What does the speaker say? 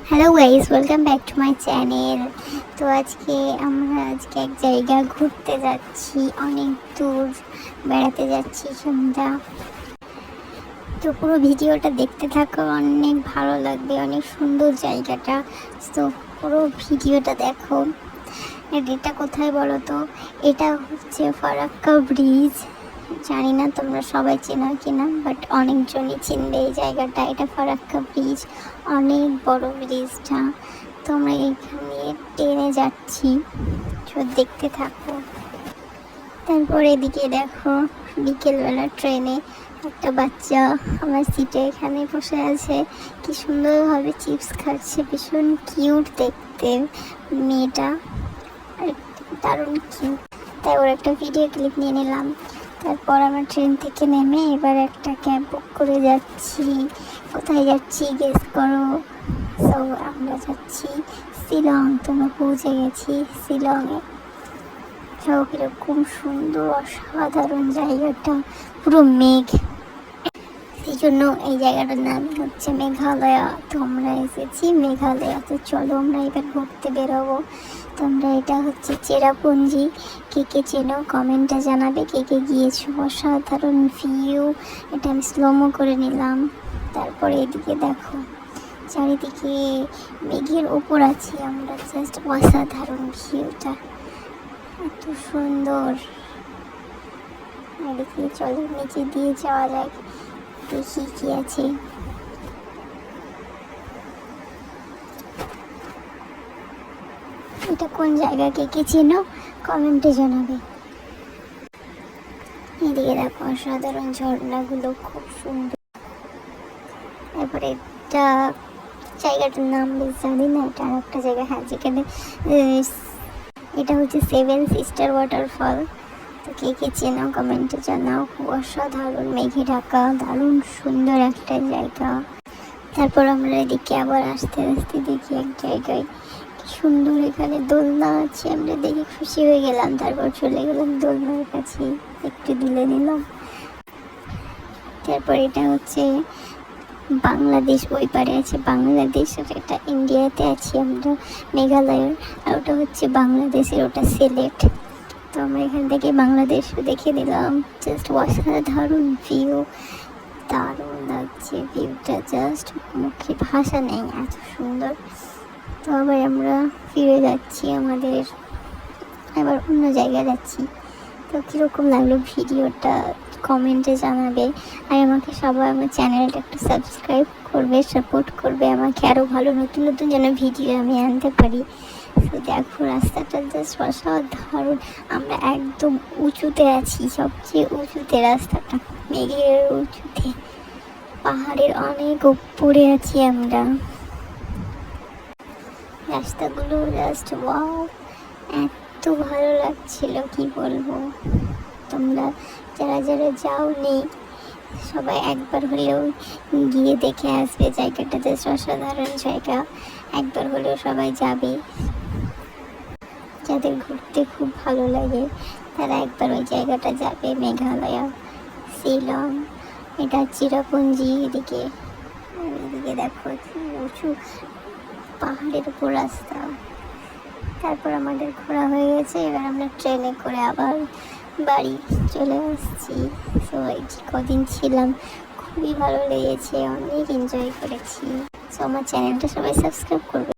Hello guys, welcome back to my channel. তো আজকে এক জায়গা ঘুরতে যাচ্ছি, অনেক দূর বেড়াতে যাচ্ছি আমরা। তো পুরো ভিডিওটা দেখতে থাকো, অনেক ভালো লাগবে, অনেক সুন্দর জায়গাটা। তো পুরো ভিডিওটা দেখো। এটা কোথায় বলো তো? এটা হচ্ছে ফারাক্কা ব্রিজ। জানি না তোমরা সবাই চেনো কিনা, বাট অনেকজনই চিনবে এই জায়গাটা। এটা ফারাক্কা ব্রিজ, অনেক বড় ব্রিজটা। তোমরা এখানে ট্রেনে যাচ্ছি, দেখতে থাকো। তারপর এদিকে দেখো, বিকেলবেলা ট্রেনে একটা বাচ্চা আমার সিটে এখানে বসে আছে, কি সুন্দরভাবে চিপস খাচ্ছে, ভীষণ কিউট দেখতে মেয়েটা, দারুণ কিউট। তাই ওর একটা ভিডিও ক্লিপ নিয়ে নিলাম। তারপর আমরা ট্রেন থেকে নেমে এবার একটা ক্যাব বুক করে যাচ্ছি। কোথায় যাচ্ছি গেস করো? তো আমরা যাচ্ছি শিলং। তোমরা পৌঁছে গেছি শিলংয়ে। সব এরকম সুন্দর, অসাধারণ জায়গাটা, পুরো মেঘ। সেই জন্য এই জায়গাটার নাম হচ্ছে মেঘালয়া। তো আমরা এসেছি মেঘালয়া। তো চলো আমরা এবার ঘুরতে বেরোবো। তোমরা এটা হচ্ছে চেরাপুঞ্জি। কে কে চেনো কমেন্টে জানাবে, কে কে গিয়েছো। অসাধারণ ভিউ। এটা আমি স্লোমো করে নিলাম। তারপরে এদিকে দেখো, চারিদিকে মেঘের ওপর আছি আমরা, জাস্ট অসাধারণ ভিউটা, এত সুন্দর। এদিকে চলো নিচে দিয়ে যাওয়া যায়, দেখি কি আছে। এটা কোন জায়গা, কে কে চেনো কমেন্টে জানাবে। এদিকে দেখো অসাধারণ ঝর্ণাগুলো, খুব সুন্দর। তারপরে এটা জায়গাটার নাম বেশ জানি না, এটা আর একটা জায়গা, হ্যাঁ, যেখানে এটা হচ্ছে 7 সিস্টার ওয়াটারফল। তো কে কে চেনো কমেন্টে জানাও। অসাধারণ মেঘে ঢাকা, দারুণ সুন্দর একটা জায়গা। তারপর আমরা এদিকে আবার আস্তে আস্তে দেখি এক জায়গায় কি সুন্দর, এখানে দোলনা আছে। আমরা দেখে খুশি হয়ে গেলাম। তারপর চলে গেলাম দোলনার কাছে, একটু দুলে নিলাম। তারপর এটা হচ্ছে বাংলাদেশ, ওই পারে আছে বাংলাদেশ, আর এটা ইন্ডিয়াতে আছি আমরা মেঘালয়ের। আর ওটা হচ্ছে বাংলাদেশের, ওটা সিলেট। তো আমরা এখান থেকে বাংলাদেশ দেখে দিলাম। জাস্ট অসাধারণ ভিউ, দারুণ লাগছে ভিউটা, জাস্ট মুখে ভাষা নেই, এত সুন্দর। তো আবার আমরা ফিরে যাচ্ছি, আমাদের আবার অন্য জায়গায় যাচ্ছি। তো কীরকম লাগলো ভিডিওটা কমেন্টে জানাবে। আর আমাকে সবাই আমার চ্যানেলটা একটু সাবস্ক্রাইব করবে, সাপোর্ট করবে আমাকে, আরও ভালো নতুন নতুন যেন ভিডিও আমি আনতে পারি। তো দেখো রাস্তাটা জাস্ট অসাধারণ। আমরা একদম উঁচুতে আছি, সবচেয়ে উঁচুতে রাস্তাটা, মেঘের উঁচুতে, পাহাড়ের অনেক উপরে আছি আমরা। রাস্তাগুলো জাস্ট ওয়াও, এত ভালো লাগছিল কি বলবো। তোমরা যারা যারা যাওনি সবাই একবার হলেও গিয়ে দেখে আসবে, জায়গাটা জাস্ট অসাধারণ জায়গা। একবার হলেও সবাই যাবে। যাদের ঘুরতে খুব ভালো লাগে তারা একবার ওই জায়গাটা যাবে, মেঘালয়া, শিলং। এটা চেরাপুঞ্জি। এদিকে দেখো উঁচু পাহাড়ের উপর রাস্তা। তারপর আমাদের ঘোরা হয়ে গেছে, এবার আমরা ট্রেনে করে আবার বাড়ি চলে আসছি। তো কদিন ছিলাম, খুবই ভালো লেগেছে, অনেক এনজয় করেছি। তো আমার চ্যানেলটা সবাই সাবস্ক্রাইব করবে।